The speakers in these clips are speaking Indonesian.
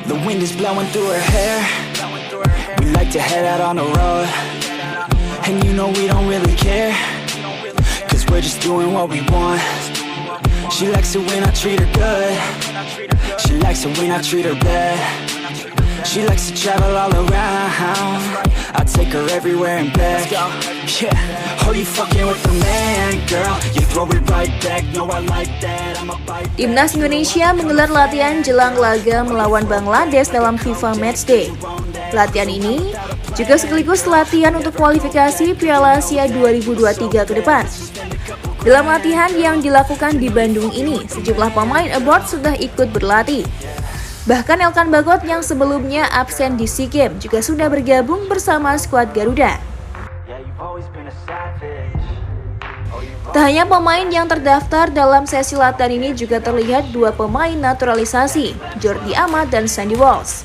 The wind is blowing through her hair. We like to head out on the road, and you know we don't really care, 'cause we're just doing what we want. She likes it when I treat her good. She likes it when I treat her bad. She likes to travel all around. I take her everywhere and back. Yeah, oh you fucking with the man, girl. You throw it right back. No, I like that. I'm a bite. Timnas Indonesia menggelar latihan jelang laga melawan Bangladesh dalam FIFA Matchday. Latihan ini juga sekaligus latihan untuk kualifikasi Piala Asia 2023 ke depan. Dalam latihan yang dilakukan di Bandung ini, sejumlah pemain abroad sudah ikut berlatih. Bahkan Elkan Bagot yang sebelumnya absen di SEA Games juga sudah bergabung bersama skuad Garuda. Tak hanya pemain yang terdaftar dalam sesi latihan ini, juga terlihat dua pemain naturalisasi, Jordi Amat dan Sandy Walsh.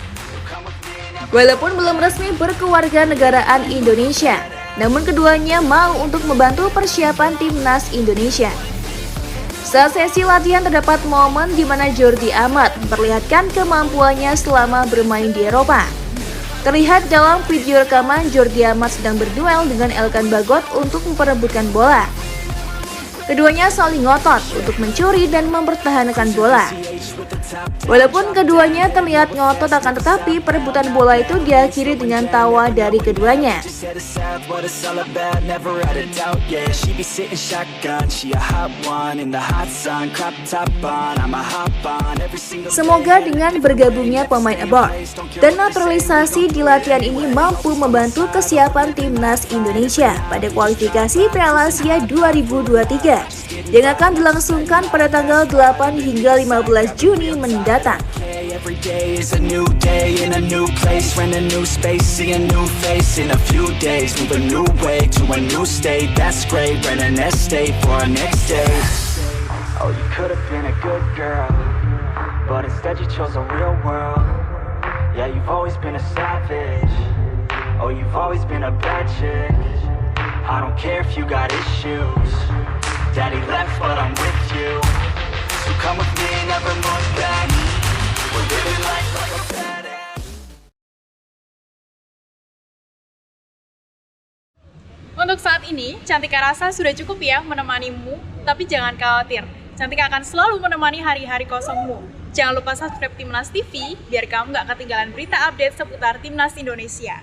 Walaupun belum resmi berkewarganegaraan Indonesia, namun keduanya mau untuk membantu persiapan timnas Indonesia. Saat sesi latihan terdapat momen di mana Jordi Amat memperlihatkan kemampuannya selama bermain di Eropa. Terlihat dalam video rekaman Jordi Amat sedang berduel dengan Elkan Bagot untuk memperebutkan bola. Keduanya saling ngotot untuk mencuri dan mempertahankan bola. Walaupun keduanya terlihat ngotot, akan tetapi perebutan bola itu diakhiri dengan tawa dari keduanya. Semoga dengan bergabungnya pemain abroad dan naturalisasi di latihan ini mampu membantu kesiapan timnas Indonesia pada kualifikasi Piala Asia 2023 yang akan dilangsungkan pada tanggal 8 hingga 15 Juni mendatang. Every day is a new day in a new place, rent a new space, see a new face in a few days, move a new way to a new state. That's great, rent an estate for our next day. Oh, you could have been a good girl, but instead you chose a real world. Yeah, you've always been a savage. Oh, you've always been a bad chick. I don't care if you got issues. Daddy left, but I'm with you. So come with me, never look back. We're living life like a badass. Untuk saat ini, Cantika rasa sudah cukup ya menemanimu, tapi jangan khawatir. Cantika akan selalu menemani hari-hari kosongmu. Jangan lupa subscribe Timnas TV, biar kamu gak ketinggalan berita update seputar Timnas Indonesia.